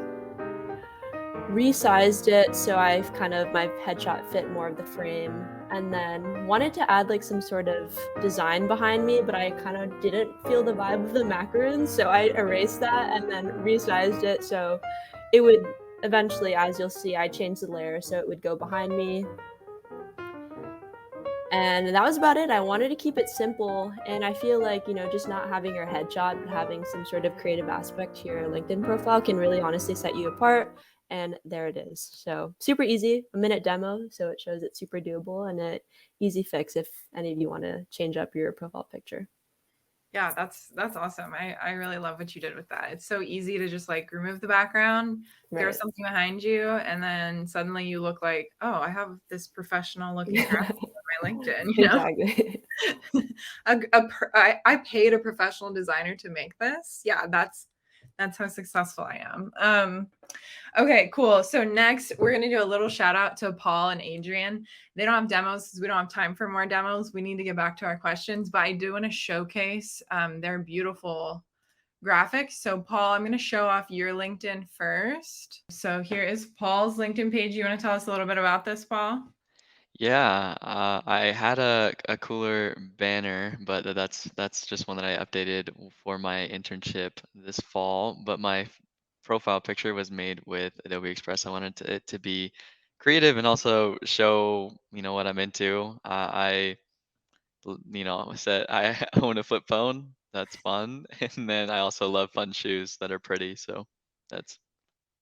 Resized it so I've my headshot fit more of the frame, and then wanted to add like some sort of design behind me, but I kind of didn't feel the vibe of the macaroons, so I erased that and then resized it so it would eventually, as you'll see, I changed the layer so it would go behind me. And that was about it. I wanted to keep it simple, and I feel like, just not having your headshot, but having some sort of creative aspect to your LinkedIn profile can really honestly set you apart. And there it is. So super easy, a minute demo. So it shows it's super doable and an easy fix if any of you want to change up your profile picture. Yeah, that's awesome. I really love what you did with that. It's so easy to just like remove the background, throw something behind you, and then suddenly you look like, oh, I have this professional looking graphic on my LinkedIn. Exactly. I paid a professional designer to make this. Yeah, that's how successful I am. Okay, cool. So next, we're going to do a little shout out to Paul and Adrian. They don't have demos because we don't have time for more demos. We need to get back to our questions, but I do want to showcase their beautiful graphics. So Paul, I'm going to show off your LinkedIn first. So here is Paul's LinkedIn page. You want to tell us a little bit about this, Paul? Yeah, I had a cooler banner, but that's just one that I updated for my internship this fall. But my profile picture was made with Adobe Express. I wanted it to be creative and also show, what I'm into. Said I own a flip phone. That's fun, and then I also love fun shoes that are pretty. So that's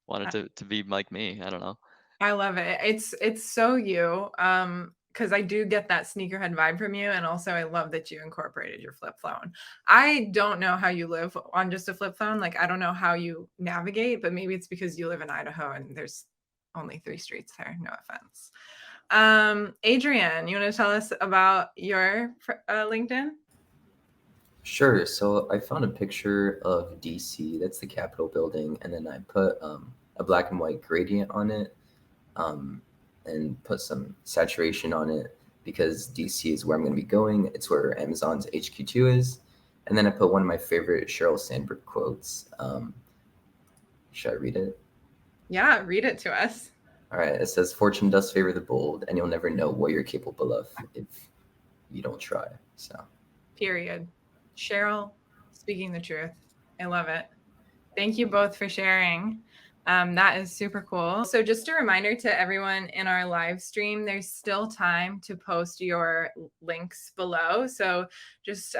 wanted to be like me. I don't know. I love it. It's so you. Because I do get that sneakerhead vibe from you. And also I love that you incorporated your flip phone. I don't know how you live on just a flip phone. Like, I don't know how you navigate, but maybe it's because you live in Idaho and there's only 3 streets there. No offense. Adrian, you want to tell us about your LinkedIn? Sure. So I found a picture of DC. That's the Capitol building. And then I put a black and white gradient on it and put some saturation on it because DC is where I'm going to be going. It's where Amazon's HQ2 is. And then I put one of my favorite Sheryl Sandberg quotes. Should I read it? Yeah, read it to us. All right. It says, "Fortune does favor the bold, and you'll never know what you're capable of if you don't try." So period. Cheryl, speaking the truth. I love it. Thank you both for sharing. That is super cool. So just a reminder to everyone in our live stream, there's still time to post your links below. So just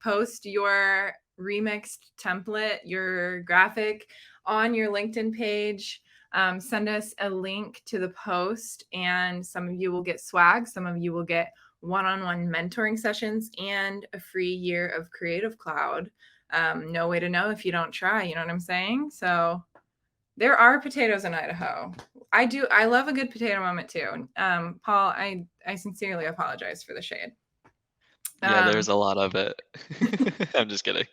post your remixed template, your graphic on your LinkedIn page. Send us a link to the post, and some of you will get swag. Some of you will get one-on-one mentoring sessions and a free year of Creative Cloud. No way to know if you don't try, you know what I'm saying? So there are potatoes in Idaho. I love a good potato moment too. Paul, I sincerely apologize for the shade. Yeah, there's a lot of it. I'm just kidding.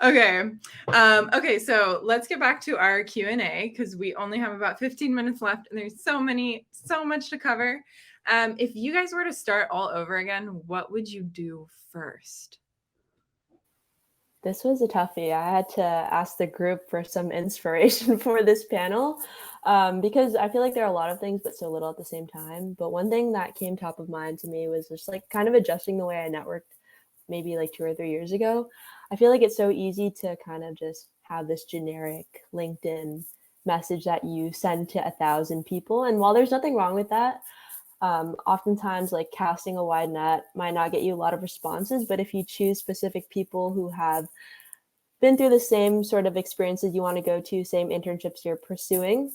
Okay. Okay, so let's get back to our Q&A because we only have about 15 minutes left and there's so much to cover. If you guys were to start all over again, what would you do first? This was a toughie. I had to ask the group for some inspiration for this panel because I feel like there are a lot of things, but so little at the same time. But one thing that came top of mind to me was just like kind of adjusting the way I networked maybe like 2 or 3 years ago. I feel like it's so easy to kind of just have this generic LinkedIn message that you send to 1,000 people. And while there's nothing wrong with that, oftentimes like casting a wide net might not get you a lot of responses, but if you choose specific people who have been through the same sort of experiences you want to go to, same internships you're pursuing,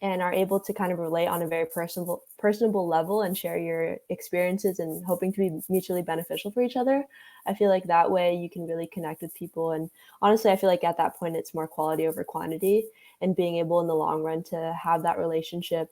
and are able to kind of relate on a very personable level and share your experiences and hoping to be mutually beneficial for each other, I feel like that way you can really connect with people. And honestly, I feel like at that point, it's more quality over quantity, and being able in the long run to have that relationship,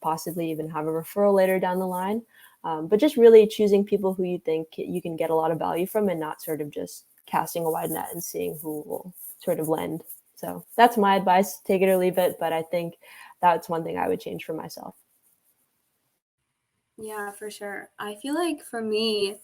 possibly even have a referral later down the line. But just really choosing people who you think you can get a lot of value from and not sort of just casting a wide net and seeing who will sort of lend. So that's my advice, take it or leave it. But I think that's one thing I would change for myself. Yeah, for sure. I feel like for me,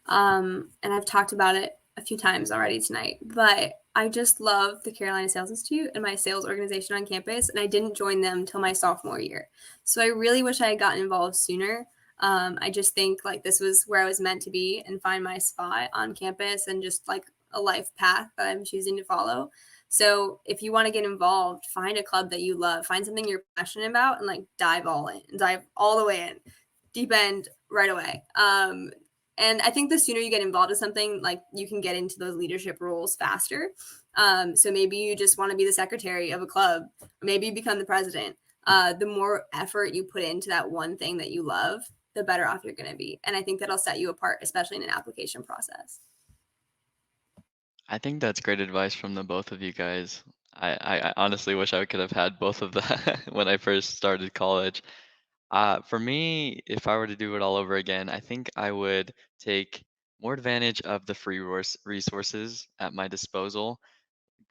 and I've talked about it a few times already tonight, but I just love the Carolina Sales Institute and my sales organization on campus, and I didn't join them till my sophomore year. So I really wish I had gotten involved sooner. I just think like this was where I was meant to be and find my spot on campus and just like a life path that I'm choosing to follow. So if you want to get involved, find a club that you love, find something you're passionate about, and like dive all the way in, deep end right away. And I think the sooner you get involved with something, like you can get into those leadership roles faster. So maybe you just want to be the secretary of a club, or maybe you become the president. The more effort you put into that one thing that you love, the better off you're going to be. And I think that'll set you apart, especially in an application process. I think that's great advice from the both of you guys. I honestly wish I could have had both of that when I first started college. For me, if I were to do it all over again, I think I would take more advantage of the free resources at my disposal.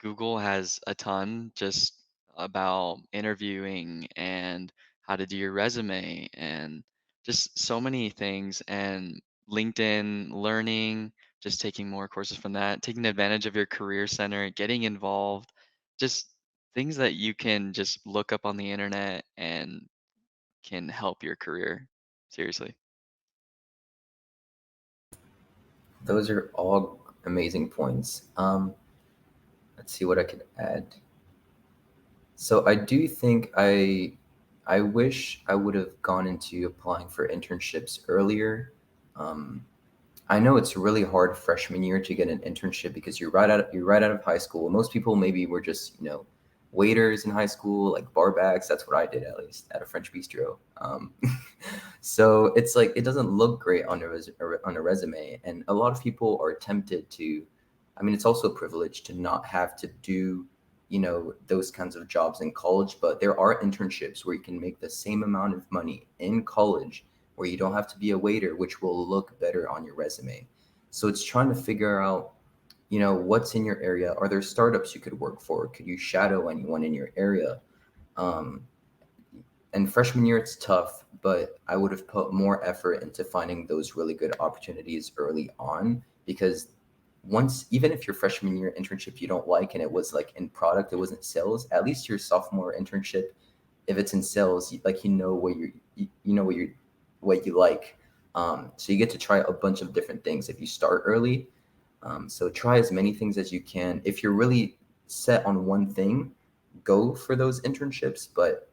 Google has a ton just about interviewing and how to do your resume and just so many things. And LinkedIn learning, just taking more courses from that, taking advantage of your career center, getting involved, just things that you can just look up on the internet and can help your career. Seriously. Those are all amazing points. Let's see what I could add. So I do think I wish I would have gone into applying for internships earlier. I know it's really hard freshman year to get an internship because you're right out of high school. Most people maybe were just waiters in high school, like bar backs. That's what I did, at least at a French bistro. So it's like it doesn't look great on a resume, and a lot of people are tempted to. I mean, it's also a privilege to not have to do those kinds of jobs in college, but there are internships where you can make the same amount of money in college where you don't have to be a waiter, which will look better on your resume. So it's trying to figure out, what's in your area. Are there startups you could work for? Could you shadow anyone in your area? And freshman year, it's tough, but I would have put more effort into finding those really good opportunities early on, because even if your freshman year internship you don't like and it was like in product, it wasn't sales, at least your sophomore internship, if it's in sales, what you like, So you get to try a bunch of different things if you start early. So try as many things as you can. If you're really set on one thing, go for those internships. But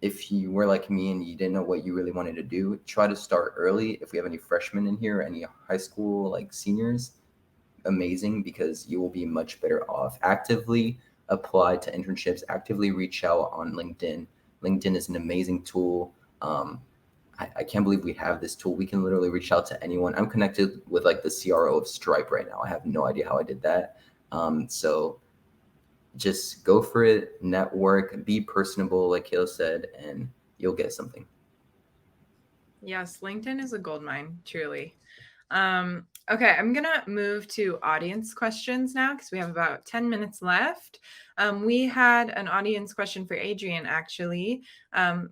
if you were like me and you didn't know what you really wanted to do, try to start early. If we have any freshmen in here, any high school like seniors, amazing, because you will be much better off. Actively apply to internships, actively reach out on LinkedIn. LinkedIn is an amazing tool. I can't believe we have this tool. We can literally reach out to anyone. I'm connected with like the CRO of Stripe right now. I have no idea how I did that. So just go for it, network, be personable, like Kayla said, and you'll get something. Yes, LinkedIn is a goldmine, truly. Okay, I'm going to move to audience questions now because we have about 10 minutes left. We had an audience question for Adrian, actually.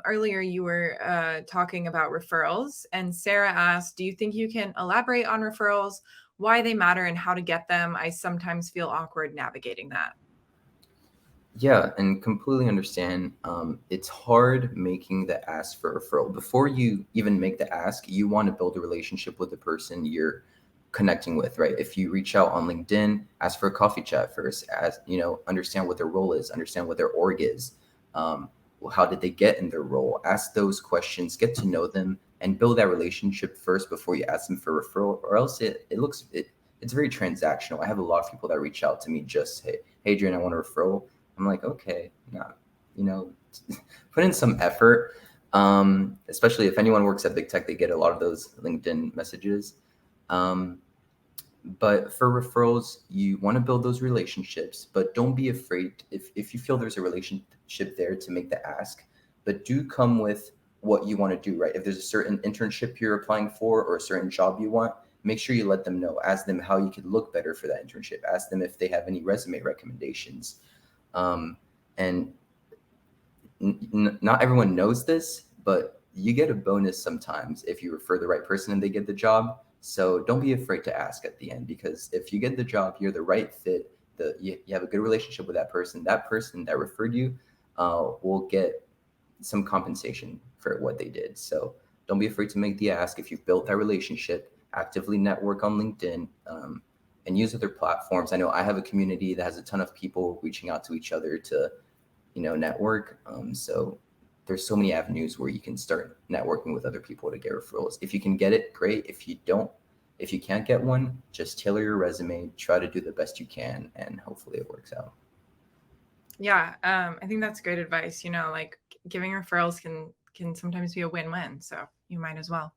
Earlier, you were talking about referrals, and Sarah asked, do you think you can elaborate on referrals, why they matter, and how to get them? I sometimes feel awkward navigating that. Yeah, and completely understand. It's hard making the ask for referral. Before you even make the ask, you want to build a relationship with the person you're connecting with, right? If you reach out on LinkedIn, ask for a coffee chat first, understand what their role is, understand what their org is. How did they get in their role? Ask those questions, get to know them, and build that relationship first before you ask them for referral, or else it's very transactional. I have a lot of people that reach out to me just, hey, Adrian, I want a referral. I'm like, okay, put in some effort. Especially if anyone works at big tech, they get a lot of those LinkedIn messages. But for referrals, you want to build those relationships, but don't be afraid if you feel there's a relationship there to make the ask, but do come with what you want to do, right? If there's a certain internship you're applying for or a certain job you want, make sure you let them know. Ask them how you could look better for that internship. Ask them if they have any resume recommendations. And not everyone knows this, but you get a bonus sometimes if you refer the right person and they get the job. So don't be afraid to ask at the end, because if you get the job, you're the right fit. You have a good relationship with that person. That person that referred you will get some compensation for what they did. So don't be afraid to make the ask. If you've built that relationship, actively network on LinkedIn, and use other platforms. I know I have a community that has a ton of people reaching out to each other to, network. So there's so many avenues where you can start networking with other people to get referrals. If you can get it, great. If you can't get one, just tailor your resume, try to do the best you can, and hopefully it works out. Yeah, I think that's great advice. Like giving referrals can sometimes be a win-win, so you might as well.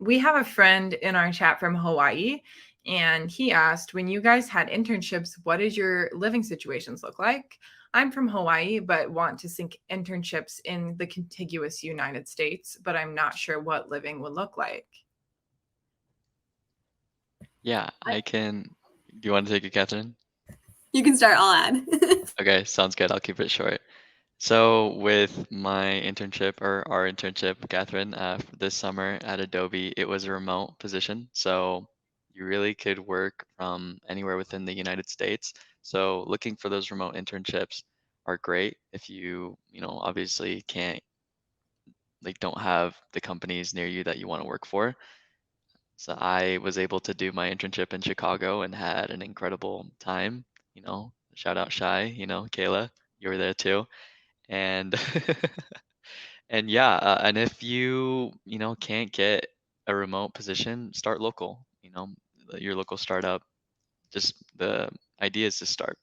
We have a friend in our chat from Hawaii, and he asked, when you guys had internships, what did your living situations look like? I'm from Hawaii, but want to seek internships in the contiguous United States, but I'm not sure what living would look like. Yeah, I can. Do you want to take it, Kathryn? You can start, I'll add. Okay, sounds good. I'll keep it short. So with my internship, or our internship, Kathryn, for this summer at Adobe, it was a remote position. So you really could work from anywhere within the United States. So looking for those remote internships are great if obviously don't have the companies near you that you want to work for. So I was able to do my internship in Chicago and had an incredible time. Shout out Shy, Kayla, you were there too. And and yeah, and if you can't get a remote position, start local. Your local startup. Just the idea is to start.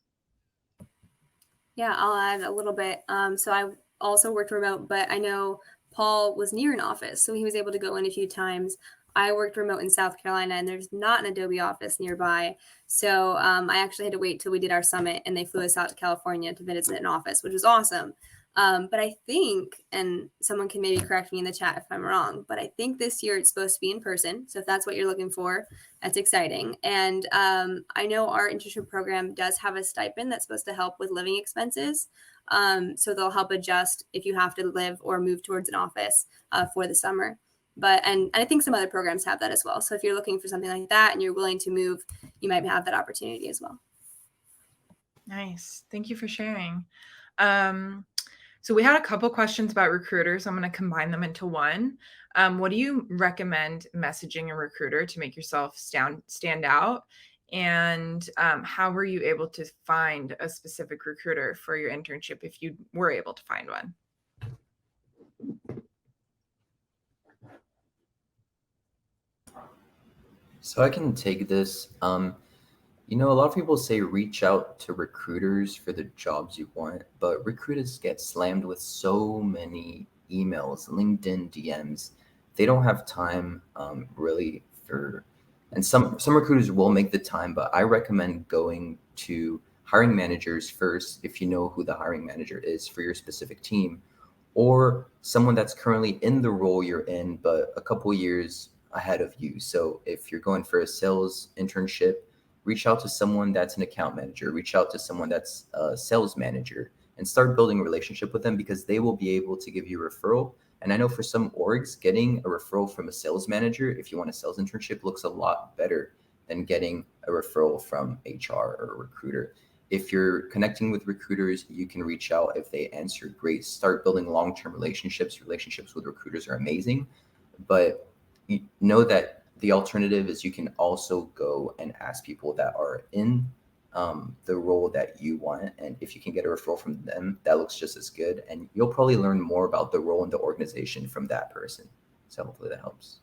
Yeah, I'll add a little bit. So I also worked remote, but I know Paul was near an office, so he was able to go in a few times. I worked remote in South Carolina, and there's not an Adobe office nearby. So I actually had to wait till we did our summit, and they flew us out to California to visit an office, which was awesome. But I think, and someone can maybe correct me in the chat if I'm wrong, but I think this year it's supposed to be in person. So if that's what you're looking for, that's exciting. And I know our internship program does have a stipend that's supposed to help with living expenses. So they'll help adjust if you have to live or move towards an office for the summer. And I think some other programs have that as well. So if you're looking for something like that and you're willing to move, you might have that opportunity as well. Nice. Thank you for sharing. So we had a couple questions about recruiters. I'm going to combine them into one. What do you recommend messaging a recruiter to make yourself stand out? And how were you able to find a specific recruiter for your internship if you were able to find one? So I can take this. A lot of people say reach out to recruiters for the jobs you want, but recruiters get slammed with so many emails, LinkedIn DMs. They don't have time really for, and some recruiters will make the time, but I recommend going to hiring managers first if you know who the hiring manager is for your specific team, or someone that's currently in the role you're in, but a couple years ahead of you. So if you're going for a sales internship, reach out to someone that's an account manager, reach out to someone that's a sales manager, and start building a relationship with them because they will be able to give you a referral. And I know for some orgs, getting a referral from a sales manager, if you want a sales internship, looks a lot better than getting a referral from HR or a recruiter. If you're connecting with recruiters, you can reach out. If they answer, great. Start building long-term relationships. Relationships with recruiters are amazing, but you know that the alternative is you can also go and ask people that are in the role that you want. And if you can get a referral from them, that looks just as good. And you'll probably learn more about the role in the organization from that person. So hopefully that helps.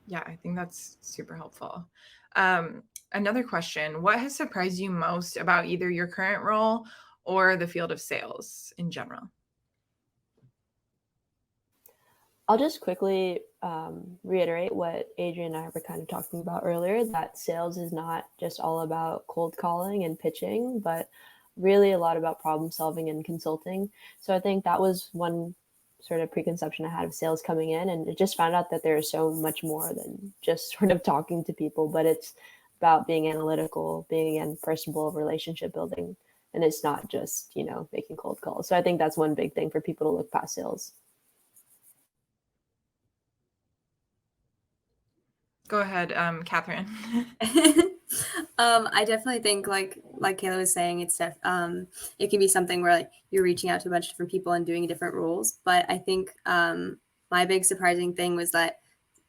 Yeah, I think that's super helpful. Another question, what has surprised you most about either your current role or the field of sales in general? I'll just quickly reiterate what Adrian and I were kind of talking about earlier, that sales is not just all about cold calling and pitching, but really a lot about problem solving and consulting. So I think that was one sort of preconception I had of sales coming in, and it just found out that there is so much more than just sort of talking to people, but it's about being analytical, being again personable, relationship building, and it's not just, making cold calls. So I think that's one big thing for people to look past sales. Go ahead, Kathryn. I definitely think like Kayla was saying, it can be something where like you're reaching out to a bunch of different people and doing different roles. But I think my big surprising thing was that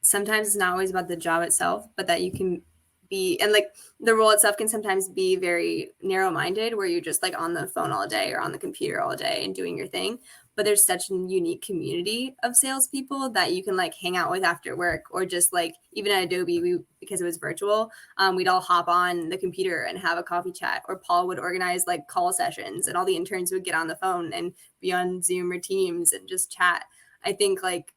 sometimes it's not always about the job itself, but that you can be, and like the role itself can sometimes be very narrow-minded, where you're just like on the phone all day or on the computer all day and doing your thing. But there's such a unique community of salespeople that you can like hang out with after work, or just like even at Adobe, because it was virtual, we'd all hop on the computer and have a coffee chat, or Paul would organize like call sessions and all the interns would get on the phone and be on Zoom or Teams and just chat. I think like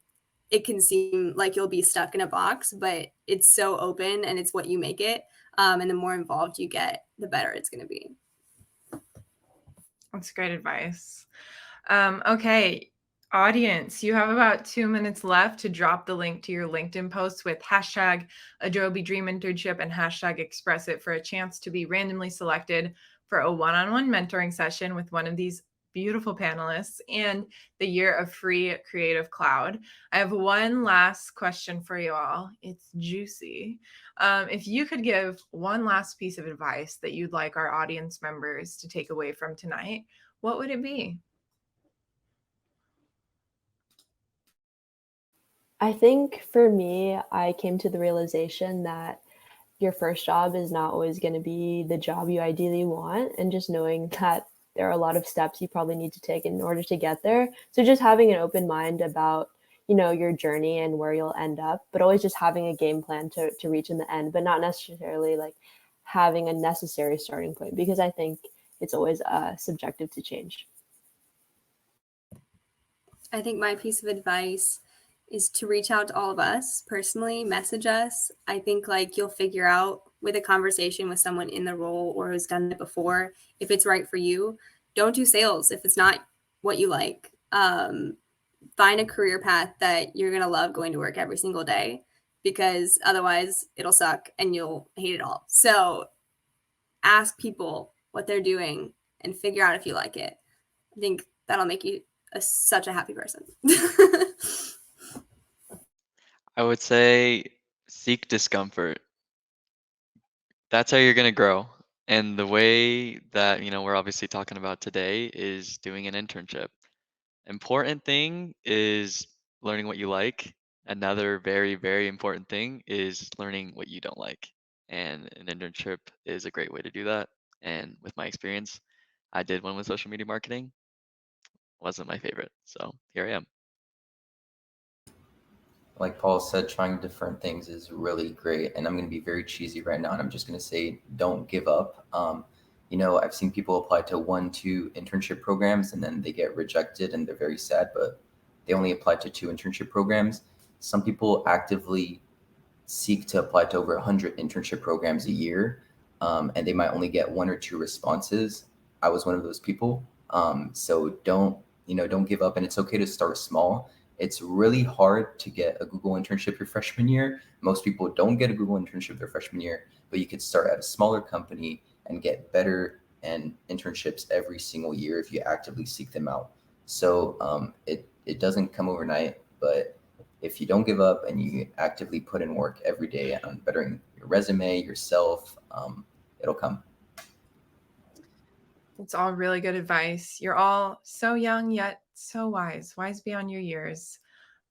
it can seem like you'll be stuck in a box, but it's so open and it's what you make it. And the more involved you get, the better it's going to be. That's great advice. Okay, audience, you have about 2 minutes left to drop the link to your LinkedIn post with hashtag Adobe Dream Internship and hashtag Express It for a chance to be randomly selected for a one-on-one mentoring session with one of these beautiful panelists and the year of free Creative Cloud. I have one last question for you all. It's juicy. If you could give one last piece of advice that you'd like our audience members to take away from tonight, what would it be? I think for me, I came to the realization that your first job is not always going to be the job you ideally want, and just knowing that there are a lot of steps you probably need to take in order to get there. So just having an open mind about, your journey and where you'll end up, but always just having a game plan to reach in the end, but not necessarily like having a necessary starting point, because I think it's always subjective to change. I think my piece of advice is to reach out to all of us personally, message us. I think like you'll figure out with a conversation with someone in the role or who's done it before, if it's right for you. Don't do sales if it's not what you like. Find a career path that you're going to love going to work every single day, because otherwise it'll suck and you'll hate it all. So ask people what they're doing and figure out if you like it. I think that'll make you such a happy person. I would say seek discomfort. That's how you're going to grow. And the way that, we're obviously talking about today is doing an internship. Important thing is learning what you like. Another very, very important thing is learning what you don't like. And an internship is a great way to do that. And with my experience, I did one with social media marketing. Wasn't my favorite. So here I am. Like Paul said, trying different things is really great. And I'm going to be very cheesy right now. And I'm just going to say, don't give up. I've seen people apply to 1, 2 internship programs and then they get rejected and they're very sad, but they only applied to 2 internship programs. Some people actively seek to apply to over 100 internship programs a year, and they might only get 1 or 2 responses. I was one of those people. So don't give up, and it's okay to start small. It's really hard to get a Google internship your freshman year. Most people don't get a Google internship their freshman year, but you could start at a smaller company and get better and internships every single year if you actively seek them out. So it doesn't come overnight, but if you don't give up and you actively put in work every day on bettering your resume, yourself, it'll come. It's all really good advice. You're all so young yet so wise beyond your years.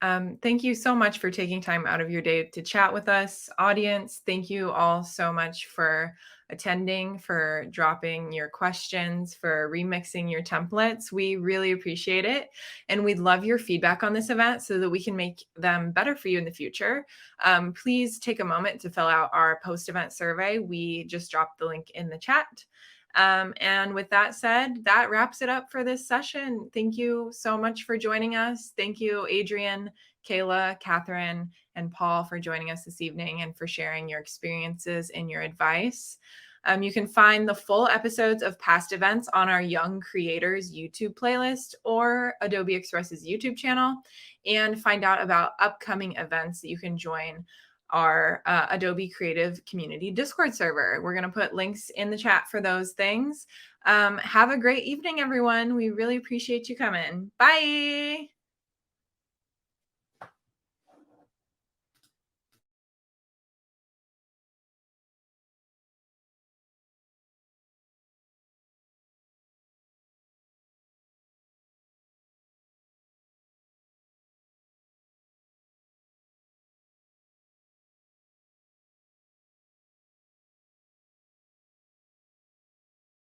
Thank you so much for taking time out of your day to chat with us. Audience, thank you all so much for attending, for dropping your questions, for remixing your templates. We really appreciate it. And we'd love your feedback on this event so that we can make them better for you in the future. Please take a moment to fill out our post-event survey. We just dropped the link in the chat. And with that said, that wraps it up for this session. Thank you so much for joining us. Thank you, Adrian, Kayla, Kathryn, and Paul for joining us this evening and for sharing your experiences and your advice. You can find the full episodes of past events on our Young Creators YouTube playlist or Adobe Express's YouTube channel, and find out about upcoming events that you can join our Adobe Creative Community Discord server. We're going to put links in the chat for those things. Have a great evening, everyone. We really appreciate you coming. Bye.